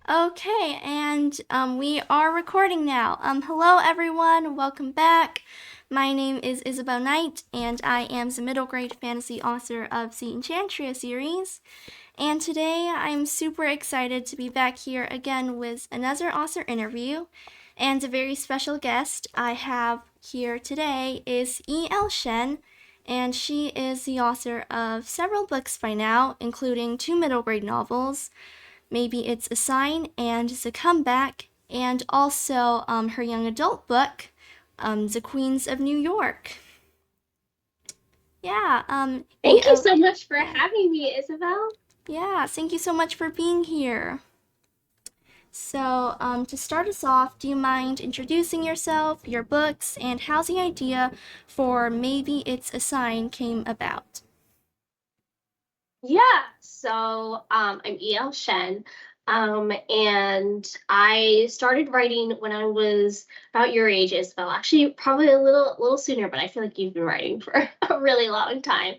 Okay, and we are recording now. Hello everyone, welcome back. My name is Isabelle Knight, and I am the middle grade fantasy author of the Enchantria series. And today I'm super excited to be back here again with another author interview. And a very special guest I have here today is E.L Shen, and she is the author of several books by now, including two middle grade novels, Maybe It's a Sign and The Comeback, and also her young adult book, The Queens of New York. Yeah, Thank you E.L. so much for Yeah, having me, Isabel. yeah, thank you so much for being here. So, to start us off, do you mind introducing yourself, your books, and how the idea for Maybe It's a Sign came about? I'm E.L Shen. And I started writing when I was about your age, Isabel. Actually, probably a little sooner, but I feel like you've been writing for a really long time.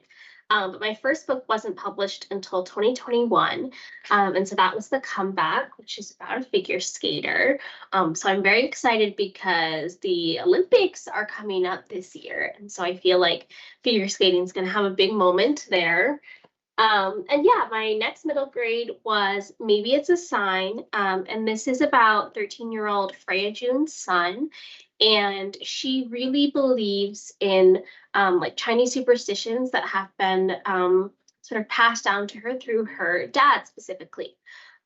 But my first book wasn't published until 2021. And so that was The Comeback, which is about a figure skater. So I'm very excited because the Olympics are coming up this year. And so I feel like figure skating is going to have a big moment there. And yeah, my next middle grade was Maybe It's a Sign. And this is about 13-year-old Freya June's son. And she really believes in like Chinese superstitions that have been sort of passed down to her through her dad specifically.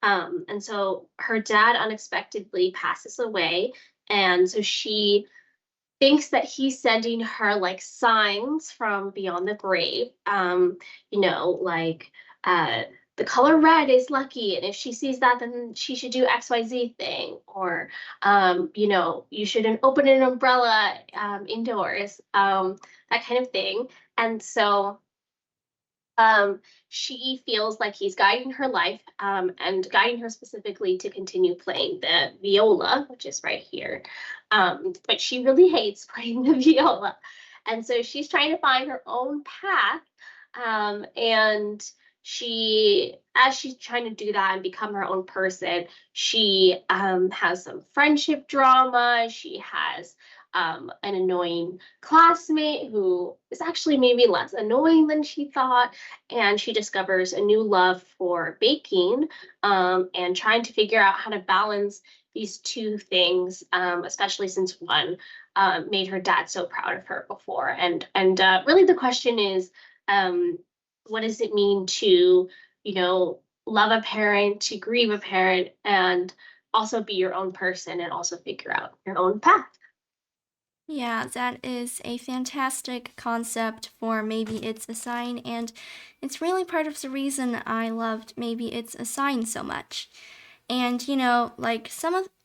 And so her dad unexpectedly passes away. And so she thinks that he's sending her like signs from beyond the grave. Like uh, the color red is lucky, and if she sees that, then she should do XYZ thing, or you shouldn't open an umbrella indoors, that kind of thing. And so she feels like he's guiding her life and guiding her specifically to continue playing the viola, which is right here. But she really hates playing the viola. And so she's trying to find her own path. And as she's trying to do that and become her own person, she has some friendship drama. She has an annoying classmate who is actually maybe less annoying than she thought, and she discovers a new love for baking, and trying to figure out how to balance these two things, especially since one made her dad so proud of her before. And really the question is, um, what does it mean to, love a parent, to grieve a parent, and also be your own person and also figure out your own path? Yeah, that is a fantastic concept for Maybe It's a Sign, and it's really part of the reason I loved Maybe It's a Sign so much. And like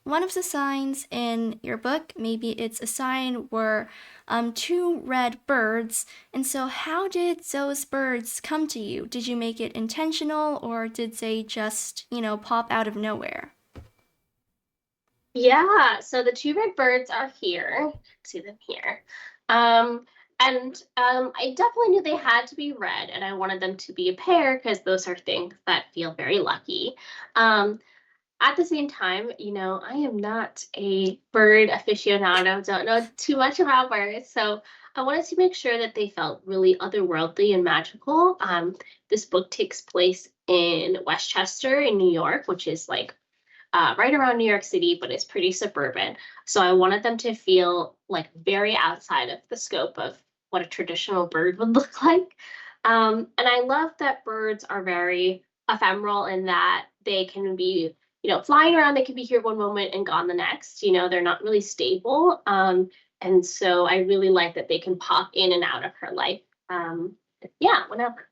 one of the signs in your book, Maybe It's a Sign, were two red birds. And so, how did those birds come to you? Did you make it intentional, or did they just pop out of nowhere? Yeah, so the two red birds are here. See them here. And I definitely knew they had to be red, and I wanted them to be a pair because those are things that feel very lucky. Um, at the same time, I am not a bird aficionado, don't know too much about birds, so I wanted to make sure that they felt really otherworldly and magical. This book takes place in Westchester in New York, which is like right around New York City, but it's pretty suburban. So I wanted them to feel like very outside of the scope of what a traditional bird would look like. And I love that birds are very ephemeral in that they can be, flying around, they can be here one moment and gone the next. They're not really stable. And so I really like that they can pop in and out of her life. Yeah, whenever.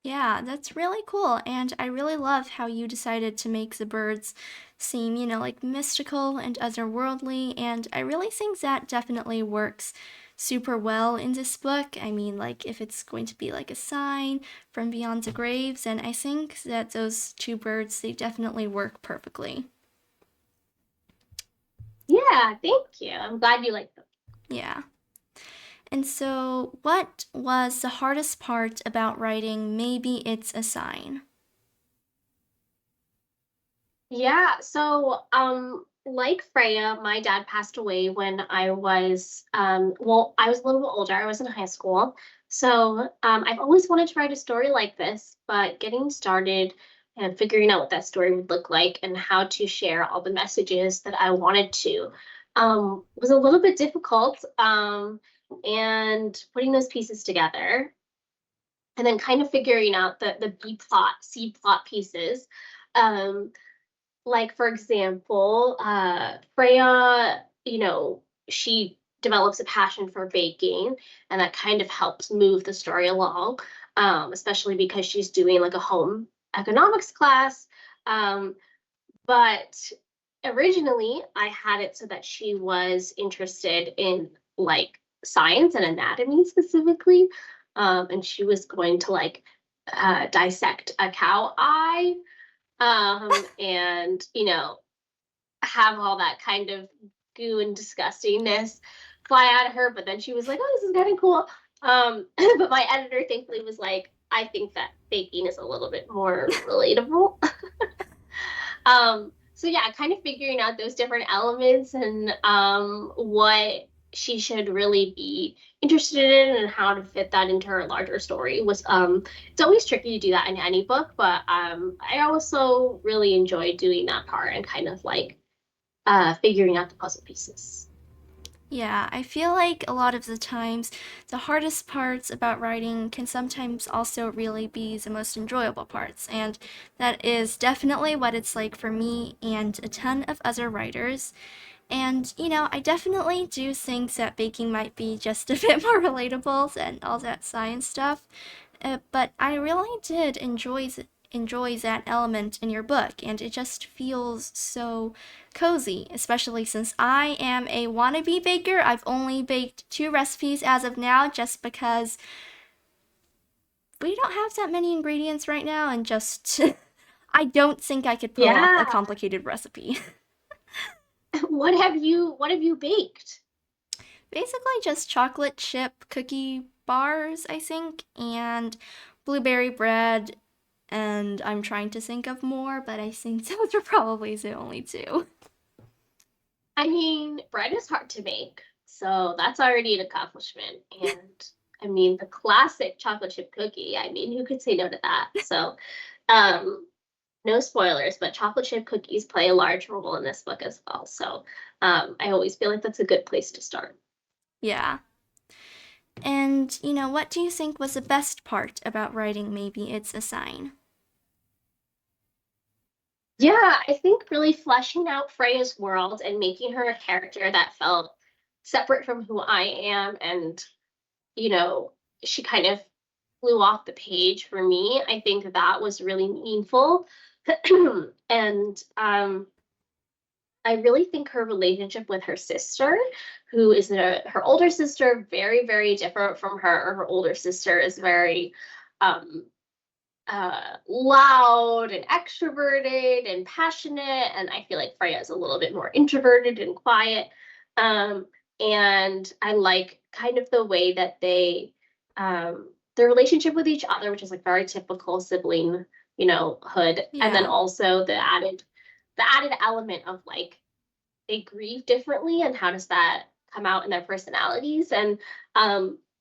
Yeah, that's really cool. And I really love how you decided to make the birds seem, like mystical and otherworldly. And I really think that definitely works super well in this book. I mean, like, if it's going to be like a sign from beyond the graves, then I think that those two birds, they definitely work perfectly. Yeah, thank you. I'm glad you like them. Yeah. And so, what was the hardest part about writing Maybe It's a Sign? Yeah, so like Freya, my dad passed away when I was well, I was a little bit older. I was in high school. So I've always wanted to write a story like this, but getting started and figuring out what that story would look like and how to share all the messages that I wanted to was a little bit difficult. And putting those pieces together and then kind of figuring out the B plot, C plot pieces. Um, like for example, Freya, she develops a passion for baking, and that kind of helps move the story along, especially because she's doing like a home economics class. Um, but originally, I had it so that she was interested in like science and anatomy specifically, and she was going to like dissect a cow eye, and have all that kind of goo and disgustingness fly out of her. But then she was like, "Oh, this is kind of cool." But my editor thankfully was like, "I think that baking is a little bit more relatable." So yeah, kind of figuring out those different elements and what she should really be interested in and how to fit that into her larger story was it's always tricky to do that in any book, but I also really enjoy doing that part and kind of like figuring out the puzzle pieces. Yeah, I feel like a lot of the times the hardest parts about writing can sometimes also really be the most enjoyable parts, and that is definitely what it's like for me and a ton of other writers. And, I definitely do think that baking might be just a bit more relatable than all that science stuff. But I really did enjoy that element in your book, and it just feels so cozy, especially since I am a wannabe baker. I've only baked 2 recipes as of now, just because we don't have that many ingredients right now, and just I don't think I could pull off a Yeah. complicated recipe. What have you baked? Basically just chocolate chip cookie bars, I think, and blueberry bread. And I'm trying to think of more, but I think those are probably the only two. I mean, bread is hard to make, so that's already an accomplishment. And I mean, the classic chocolate chip cookie, I mean, who could say no to that? So, um, no spoilers, but chocolate chip cookies play a large role in this book as well. So, I always feel like that's a good place to start. Yeah. And, what do you think was the best part about writing Maybe It's a Sign? Yeah, I think really fleshing out Freya's world and making her a character that felt separate from who I am and, you know, she kind of flew off the page for me. I think that was really meaningful. And I really think her relationship with her sister, who is her older sister, very, very different from her. Her older sister is very um, loud and extroverted and passionate, and I feel like Freya is a little bit more introverted and quiet. Um, and I like kind of the way that their relationship with each other, which is like very typical sibling, hood, and then Yeah. also the added element of like they grieve differently and how does that come out in their personalities. And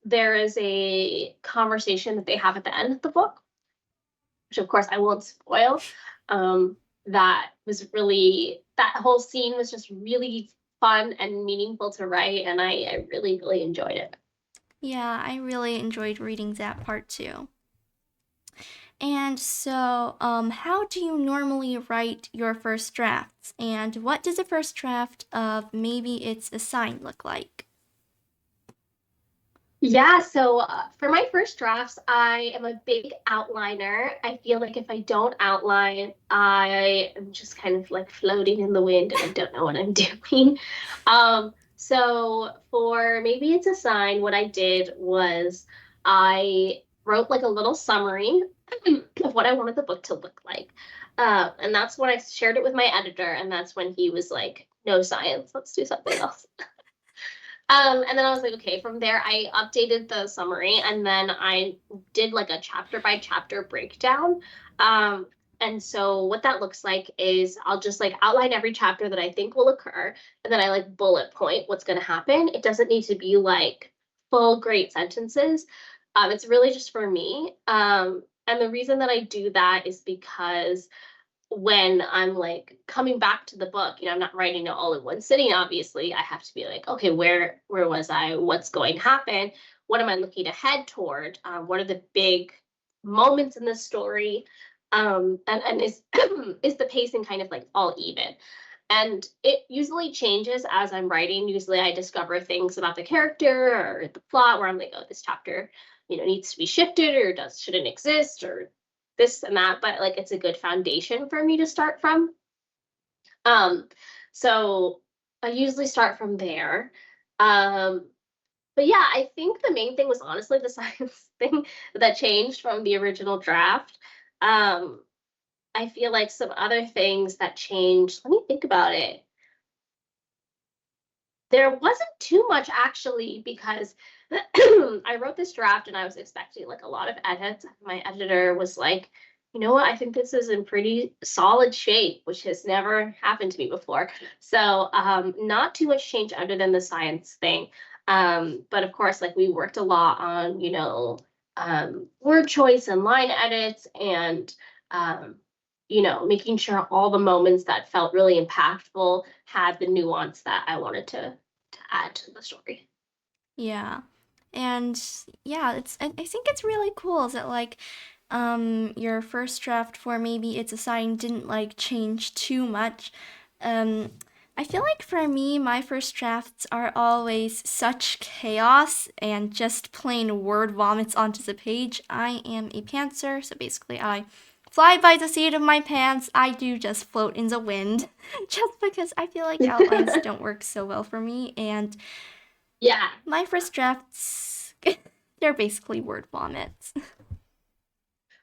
there is a conversation that they have at the end of the book, which of course I won't spoil. Um, that whole scene was just really fun and meaningful to write, and I really, really enjoyed it. Yeah, I really enjoyed reading that part too. And so, how do you normally write your first drafts? And what does a first draft of Maybe It's a Sign look like? Yeah, so for my first drafts, I am a big outliner. I feel like if I don't outline, I am just kind of like floating in the wind and I don't know what I'm doing. So for Maybe It's a Sign, what I did was I wrote like a little summary of what I wanted the book to look like. And that's when I shared it with my editor, and that's when he was like, no science, let's do something else. And then I was like, okay, from there I updated the summary and then I did like a chapter by chapter breakdown. Um, And so what that looks like is I'll just like outline every chapter that I think will occur, and then I like bullet point what's going to happen. It doesn't need to be like full great sentences. It's really just for me. And the reason that I do that is because when I'm like coming back to the book, I'm not writing it all in one sitting, obviously. I have to be like, okay, where was I? What's going to happen? What am I looking ahead toward? What are the big moments in the story? And is is the pacing kind of like all even? And it usually changes as I'm writing. Usually I discover things about the character or the plot where I'm like, oh, this chapter, needs to be shifted or does shouldn't exist or this and that, but like it's a good foundation for me to start from. Um, so I usually start from there. Um, but yeah, I think the main thing was honestly the science thing that changed from the original draft. Um, I feel like some other things that changed, let me think about it. There wasn't too much actually because I wrote this draft and I was expecting like a lot of edits. My editor was like, you know what, I think this is in pretty solid shape, which has never happened to me before. So not too much change other than the science thing. But of course, like we worked a lot on, word choice and line edits and making sure all the moments that felt really impactful had the nuance that I wanted to add to the story. Yeah. And yeah, I think it's really cool that like your first draft for maybe It's a Sign didn't like change too much. Um I feel like for me my first drafts are always such chaos and just plain word vomits onto the page. I am a pantser, so basically I fly by the seat of my pants. I do just float in the wind just because I feel like outlines don't work so well for me, and Yeah, my first drafts, they're basically word vomits.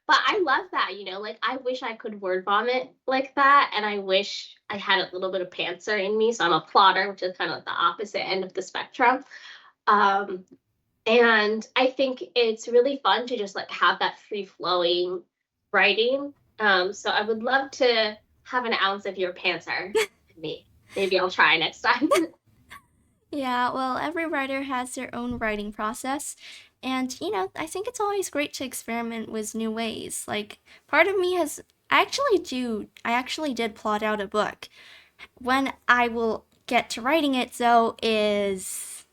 but I love that, like I wish I could word vomit like that, and I wish I had a little bit of pantser in me. So I'm a plotter, which is kind of like the opposite end of the spectrum. Um, and I think it's really fun to just like have that free flowing writing. So I would love to have an ounce of your pantser in me. Maybe I'll try next time. Yeah, well, every writer has their own writing process. And, I think it's always great to experiment with new ways. Like, part of me has. I actually did plot out a book. When I will get to writing it, though, is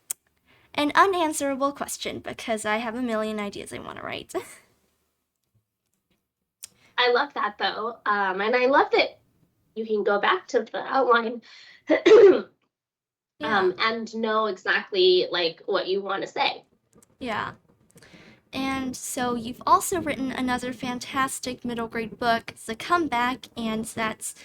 an unanswerable question because I have a million ideas I want to write. I love that though. And I love that you can go back to the outline Yeah, and know exactly like what you want to say. yeah. And so you've also written another fantastic middle grade book, The Comeback, and that's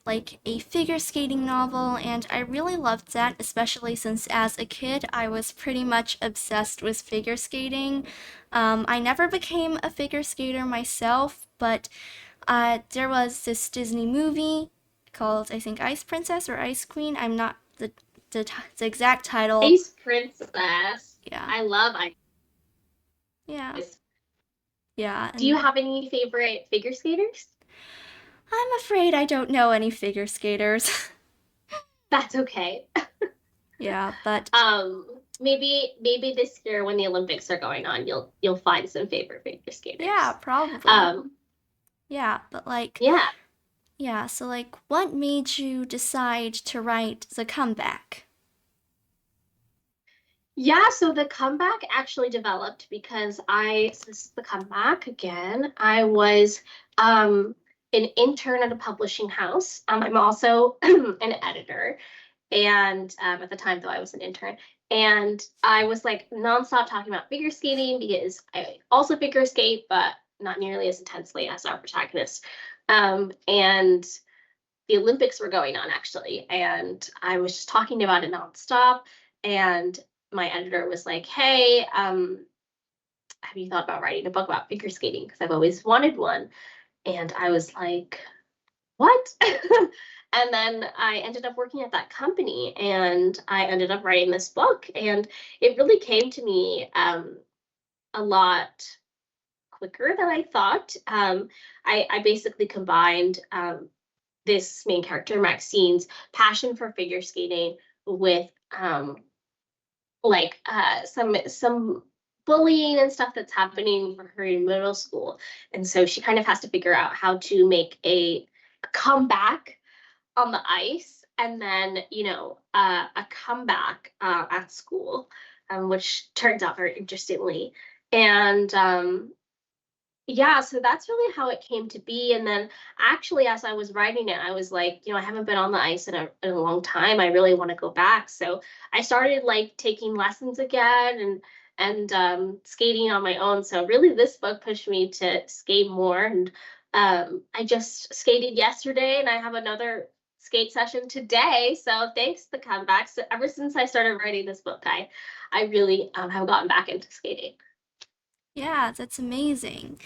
like a figure skating novel, and I really loved that, especially since as a kid I was pretty much obsessed with figure skating. I never became a figure skater myself, but there was this Disney movie called, I think, Ice Princess or Ice Queen. I'm not the exact title. Ice Princess. Yeah, I love yeah, ice. yeah. Do you And have any favorite figure skaters? I'm afraid I don't know any figure skaters. That's okay. Yeah, but Maybe this year when the Olympics are going on, you'll find some favorite figure yeah, skaters. probably. Um, Yeah, but like, yeah. yeah, so like, what made you decide to write The Comeback? Yeah, so the comeback actually developed because so this is the comeback again. I was um an intern at a publishing house. I'm also an editor. And at the time, though, I was an intern. And I was like nonstop talking about figure skating because I also figure skate, but not nearly as intensely as our protagonist. And the Olympics were going on actually, and I was just talking about it nonstop. And my editor was like, "Hey, have you thought about writing a book about figure skating? Because I've always wanted one." And I was like, "What?" And then I ended up working at that company, and I ended up writing this book, and it really came to me a lot quicker than I thought. I basically combined this main character, Maxine's passion for figure skating with some bullying and stuff that's happening for her in middle school. And so she kind of has to figure out how to make a comeback on the ice and then, a comeback at school, which turns out very interestingly. And yeah, so that's really how it came to be. And then actually, as I was writing it, I was like, I haven't been on the ice in a long time. I really want to go back. So I started like taking lessons again and skating on my own. So really, this book pushed me to skate more. And I just skated yesterday, and I have another skate session today. So thanks to the comeback. So ever since I started writing this book, I really have gotten back into skating. Yeah, that's amazing.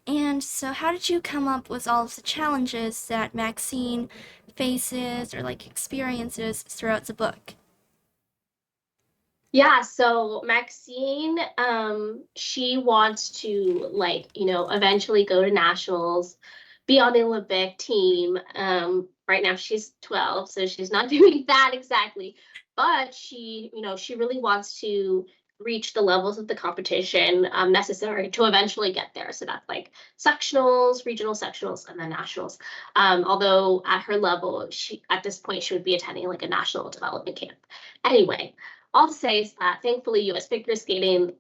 And so, how did you come up with all of the challenges that Maxine faces or like experiences throughout the book? Yeah, so Maxine, she wants to eventually go to nationals, be on the Olympic team. Right now she's 12, so she's not doing that exactly, but she really wants to reach the levels of the competition necessary to eventually get there. So that's like sectionals, regional sectionals, and then nationals. Although at her level, she at this point she would be attending like a national development camp. Anyway, all to say is that thankfully US figure skating,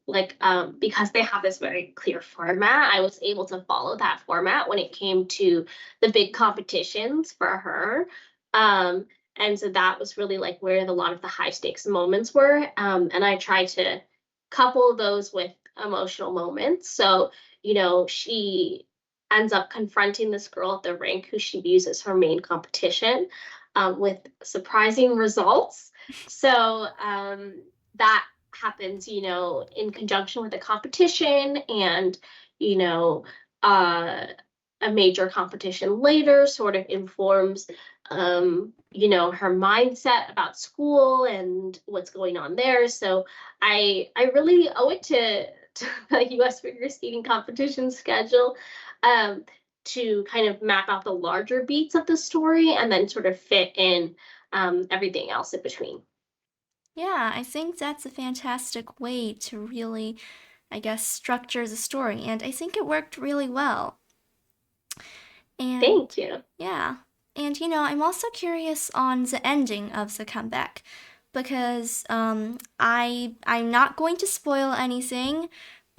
because they have this very clear format, I was able to follow that format when it came to the big competitions for her. Um, and so that was really like where a lot of the high stakes moments were. And I tried to couple those with emotional moments. So, she ends up confronting this girl at the rink who she views as her main competition, with surprising results. So that happens, in conjunction with a competition and, you know, uh, a major competition later sort of informs, her mindset about school and what's going on there. So I really owe it to the U.S. figure skating competition schedule. Um, to kind of map out the larger beats of the story and then sort of fit in everything else in between. Yeah, I think that's a fantastic way to really, I guess, structure the story, and I think it worked really well. And Thank you. yeah, and I'm also curious on the ending of the comeback because I'm not going to spoil anything,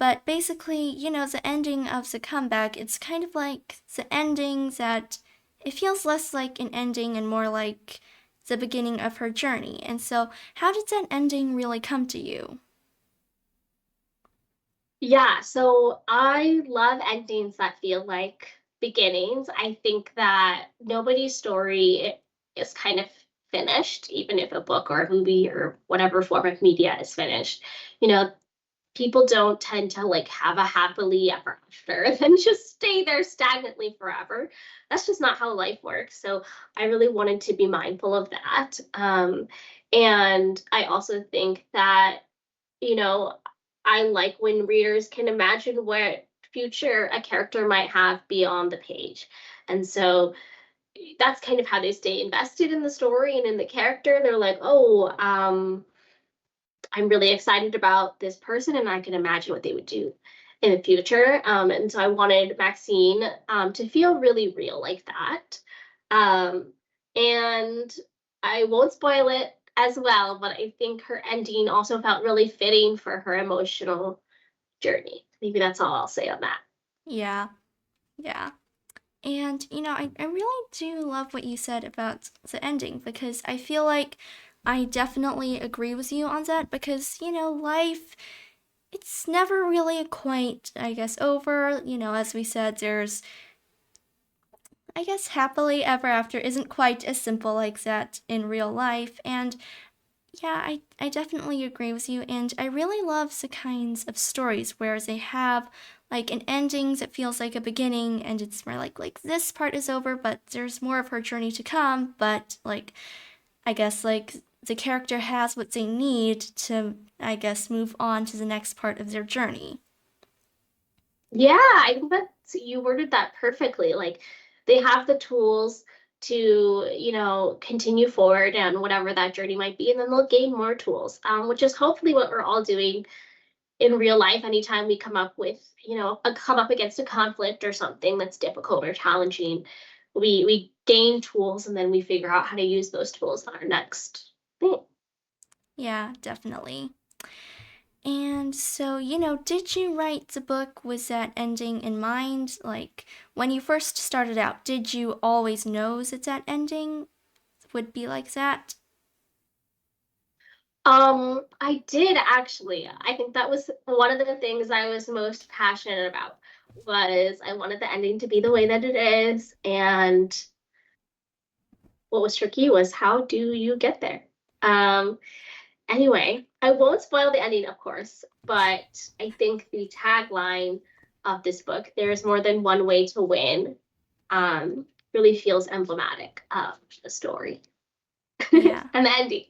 but basically, the ending of the comeback, it's kind of like the ending that it feels less like an ending and more like the beginning of her journey. And so, how did that ending really come to you? Yeah, so I love endings that feel like beginnings. I think that nobody's story is kind of finished, even if a book or a movie or whatever form of media is finished. You know, people don't tend to like have a happily ever after and then just stay there stagnantly forever. That's just not how life works. So I really wanted to be mindful of that. And I also think that, you know, I like when readers can imagine what future a character might have beyond the page. And so that's kind of how they stay invested in the story and in the character. They're like, oh, I'm really excited about this person and I can imagine what they would do in the future. And so I wanted Maxine to feel really real like that. Um, and I won't spoil it as well, but I think her ending also felt really fitting for her emotional journey. Maybe that's all I'll say on that. Yeah, yeah. And, I really do love what you said about the ending because I feel like I definitely agree with you on that because, life, it's never really quite, I guess, over. As we said, there's, I guess, happily ever after isn't quite as simple like that in real life. And yeah, I definitely agree with you. And I really love the kinds of stories where they have like an ending that feels like a beginning and it's more like this part is over, but there's more of her journey to come. But like, I guess like the character has what they need to, I guess, move on to the next part of their journey. Yeah, I think that's you worded that perfectly. Like they have the tools to, continue forward and whatever that journey might be, and then they'll gain more tools, which is hopefully what we're all doing in real life. Anytime we come up against a conflict or something that's difficult or challenging, we gain tools and then we figure out how to use those tools on our next thing. Yeah, definitely. And so, did you write the book with that ending in mind? Like, when you first started out, did you always know that ending would be like that? I did actually. I think that was one of the things I was most passionate about was I wanted the ending to be the way that it is. And what was tricky was how do you get there? Um, anyway, I won't spoil the ending, of course, but I think the tagline of this book, "There's more than one way to win," really feels emblematic of the story Yeah, and the ending.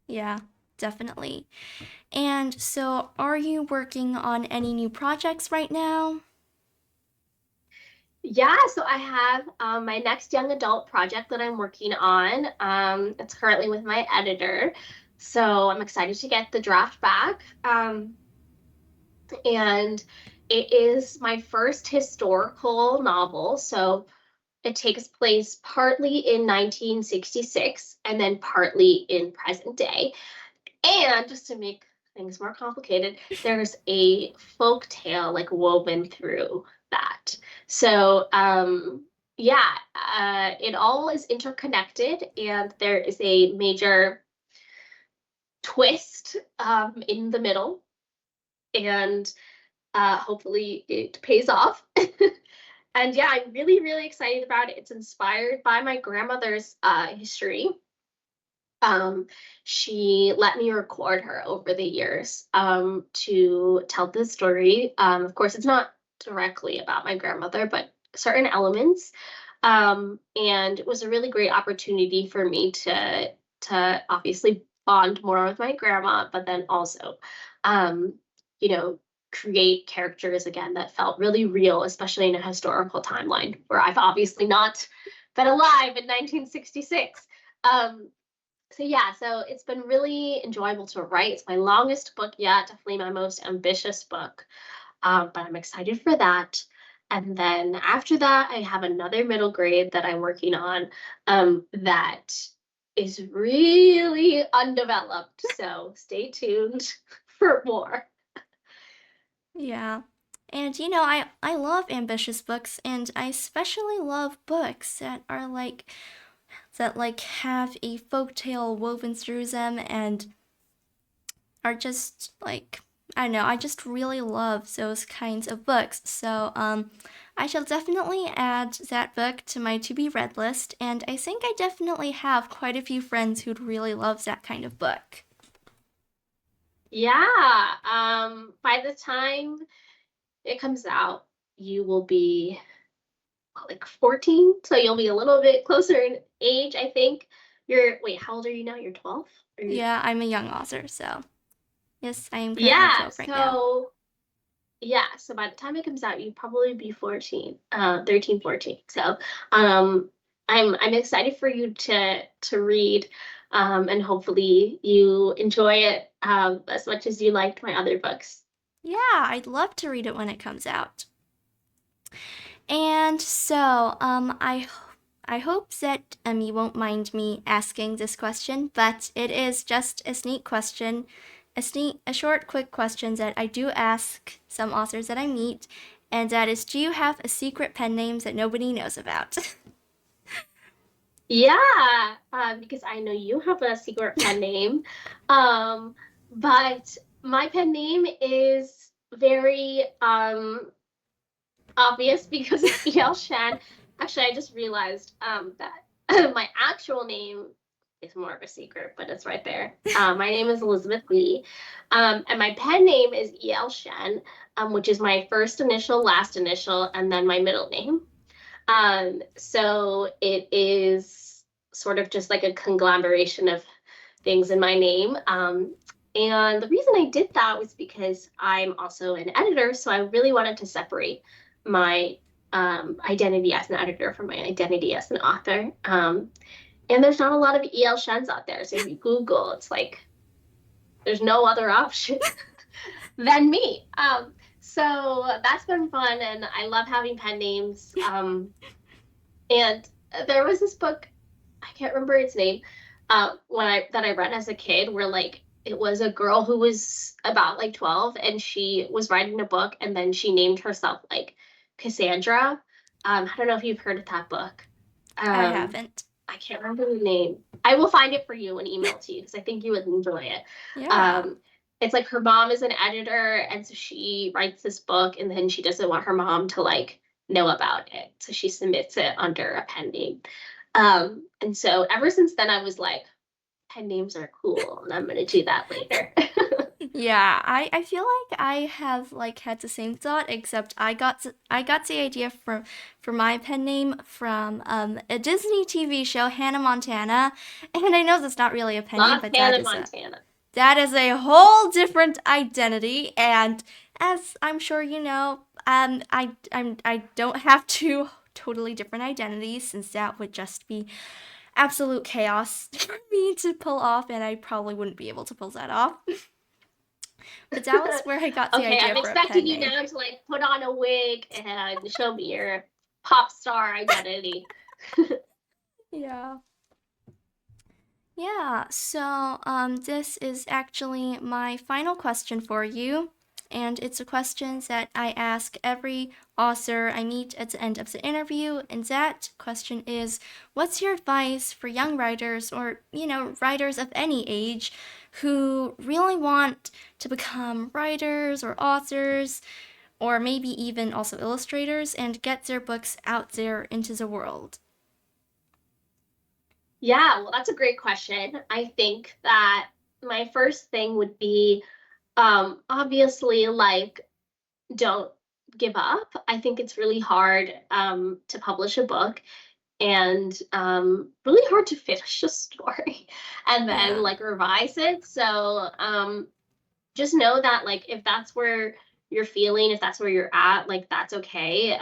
yeah, definitely. And so, are you working on any new projects right now? Yeah, so I have my next young adult project that I'm working on. It's currently with my editor. So I'm excited to get the draft back. And it is my first historical novel. So it takes place partly in 1966 and then partly in present day. And just to make things more complicated, there's a folk tale like woven through that. So, yeah, it all is interconnected, and there is a major twist in the middle, and hopefully it pays off. And yeah, I'm really, really excited about it. It's inspired by my grandmother's history. um, she let me record her over the years to tell this story. Of course, it's not directly about my grandmother, but certain elements. And it was a really great opportunity for me to obviously bond more with my grandma, but then also, um, you know, create characters again that felt really real, especially in a historical timeline where I've obviously not been alive in 1966. Um, so yeah, so it's been really enjoyable to write. It's my longest book yet, definitely my most ambitious book. But I'm excited for that. And then after that, I have another middle grade that I'm working on that is really undeveloped. So stay tuned for more. Yeah. And I love ambitious books, and I especially love books that have a folktale woven through them and are just like, I don't know, I just really love those kinds of books. So I shall definitely add that book to my to be read list, and I think I definitely have quite a few friends who'd really love that kind of book. Yeah. By the time it comes out, you will be like 14, so you'll be a little bit closer in age, I think. Wait, how old are you now? You're 12? Or you Yeah, I'm a young author, so yes, I am currently Yeah, 12 right now. so by the time it comes out, you'd probably be 14, 13, 14. So, um I'm excited for you to read, and hopefully you enjoy it as much as you liked my other books. Yeah, I'd love to read it when it comes out. And so, I hope that you won't mind me asking this question, but it is just a sneak question, a short, quick question that I do ask some authors that I meet, and that is, do you have a secret pen name that nobody knows about? Yeah, because I know you have a secret pen name. Um, but my pen name is very obvious because it's E.L Shen. Actually, I just realized that my actual name is more of a secret, but it's right there. My name is Elizabeth Lee, and my pen name is E.L Shen, which is my first initial, last initial, and then my middle name. So it is sort of just like a conglomeration of things in my name. And the reason I did that was because I'm also an editor, so I really wanted to separate my identity as an editor from my identity as an author. And there's not a lot of E.L Shens out there. So if you Google, it's like there's no other option than me. So that's been fun, and I love having pen names. And there was this book, I can't remember its name, when I read as a kid, where like it was a girl who was about like 12, and she was writing a book, and then she named herself like Cassandra. I don't know if you've heard of that book. I Um, haven't. I can't remember the name. I will find it for you and email it to you because I think you would enjoy it. Yeah. Um, it's like her mom is an editor, and so she writes this book, and then she doesn't want her mom to like know about it, so she submits it under a pen name. And so ever since then, I was like, pen names are cool, and I'm gonna do that later. Yeah, I feel like I have like had the same thought, except I got the idea for my pen name from a Disney TV show, Hannah Montana, and I know that's not really a pen name, Love but Hannah Montana. that is a whole different identity, and as I'm sure you know, I don't have two totally different identities since that would just be absolute chaos for me to pull off, and I probably wouldn't be able to pull that off. But that was where I got the Okay, idea I'm for a expecting pen you name. now to like put on a wig and show me your pop star identity. Yeah. Yeah, so this is actually my final question for you. And it's a question that I ask every author I meet at the end of the interview. And that question is, what's your advice for young writers or, writers of any age who really want to become writers or authors or maybe even also illustrators and get their books out there into the world? Yeah, well, that's a great question. I think that my first thing would be obviously like don't give up. I think it's really hard to publish a book and really hard to finish a story and then Yeah. like revise it. So just know that like if that's where you're feeling, if that's where you're at, like that's okay.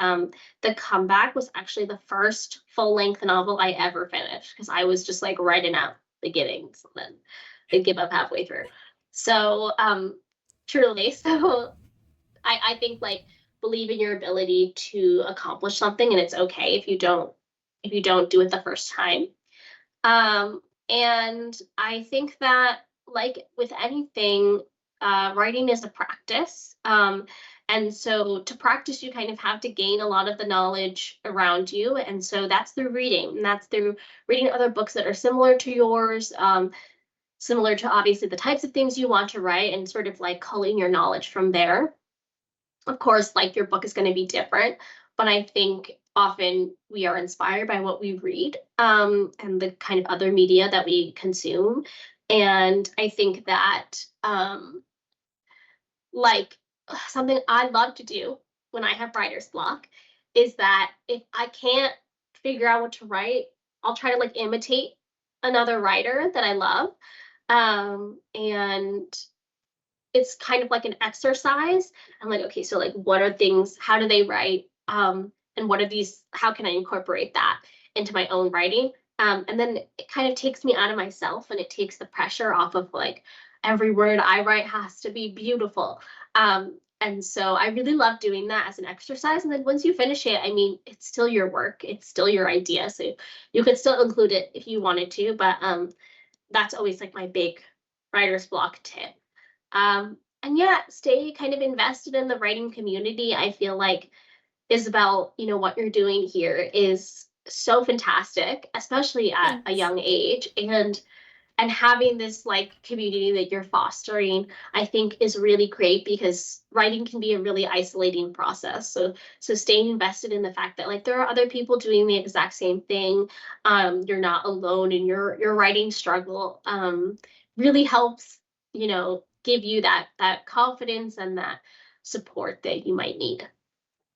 The Comeback was actually the first full-length novel I ever finished because I was just like writing out beginnings and then I'd give up halfway through. So truly, so I think like believe in your ability to accomplish something, and it's okay if you don't do it the first time. And I think that, like with anything, writing is a practice. And so to practice, you kind of have to gain a lot of the knowledge around you. And so that's through reading, and that's through reading other books that are similar to yours, similar to obviously the types of things you want to write, and sort of like culling your knowledge from there. Of course, like your book is going to be different, but I think often we are inspired by what we read, and the kind of other media that we consume. And I think that like something I love to do when I have writer's block is that if I can't figure out what to write, I'll try to like imitate another writer that I love. And it's kind of like an exercise. I'm like, okay, so like what are things, how do they write? And what are these, how can I incorporate that into my own writing? And then it kind of takes me out of myself, and it takes the pressure off of like every word I write has to be beautiful. And so I really love doing that as an exercise. And then once you finish it, I mean, it's still your work, it's still your idea. So you could still include it if you wanted to, but that's always like my big writer's block tip. And yeah, stay kind of invested in the writing community. I feel like Isabel, you know, what you're doing here is so fantastic, especially at a Thanks. young age. And having this like community that you're fostering, I think is really great because writing can be a really isolating process. So staying invested in the fact that like there are other people doing the exact same thing. You're not alone in your writing struggle. Really helps, you know, give you that confidence and that support that you might need.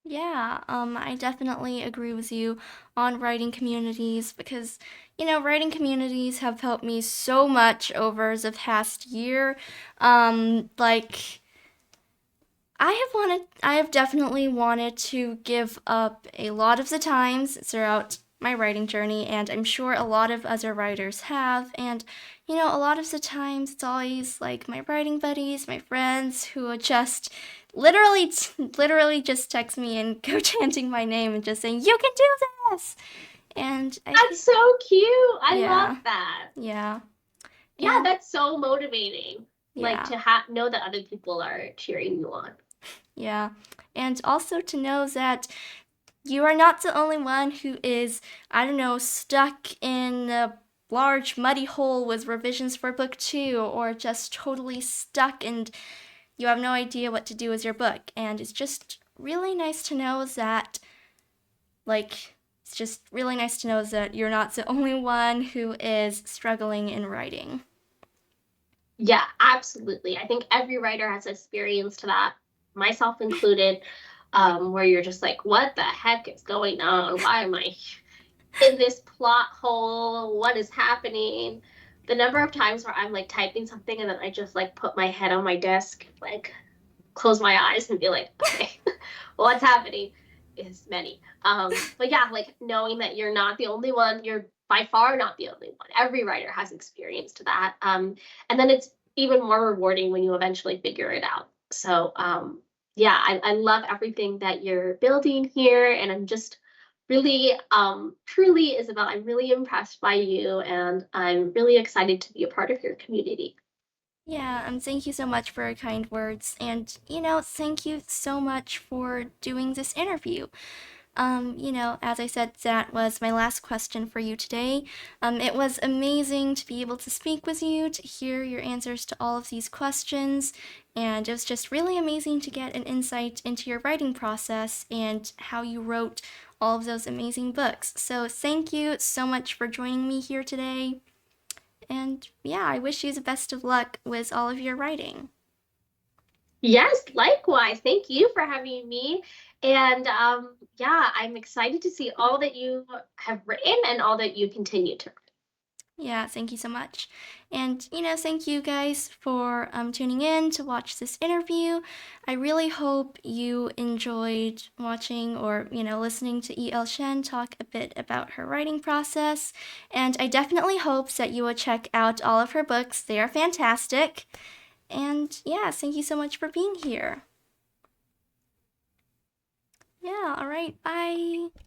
Yeah, I definitely agree with you on writing communities because, writing communities have helped me so much over the past year. Like, I have definitely wanted to give up a lot of the times throughout my writing journey, and I'm sure a lot of other writers have. And, a lot of the times it's always like my writing buddies, my friends who would just literally just text me and go chanting my name and just saying, "You can do this!" And I That's think, so cute. I love yeah, that. yeah, Yeah, and that's so motivating. Like yeah. to know that other people are cheering you on. Yeah. And also to know that you are not the only one who is, I don't know, stuck in a large muddy hole with revisions for book two, or just totally stuck and you have no idea what to do with your book. And it's just really nice to know that, like, it's just really nice to know that you're not the only one who is struggling in writing. Yeah, absolutely. I think every writer has experienced that, myself included, where you're just like, what the heck is going on? Why am I in this plot hole? What is happening? The number of times where I'm like typing something and then I just like put my head on my desk, like close my eyes and be like, okay, what's happening is many. But yeah, like knowing that you're not the only one, you're by far not the only one. Every writer has experienced that. And then it's even more rewarding when you eventually figure it out. So yeah, I love everything that you're building here. And I'm just really, truly, Isabel, I'm really impressed by you and I'm really excited to be a part of your community. Yeah, thank you so much for your kind words. And, thank you so much for doing this interview. As I said, that was my last question for you today. It was amazing to be able to speak with you, to hear your answers to all of these questions, and it was just really amazing to get an insight into your writing process and how you wrote all of those amazing books. So, thank you so much for joining me here today. And yeah, I wish you the best of luck with all of your writing. Yes, likewise. Thank you for having me. And yeah, I'm excited to see all that you have written and all that you continue to. Yeah, thank you so much. And, thank you guys for tuning in to watch this interview. I really hope you enjoyed watching or, listening to E.L Shen talk a bit about her writing process. And I definitely hope that you will check out all of her books. They are fantastic. And yeah, thank you so much for being here. Yeah, all right, bye.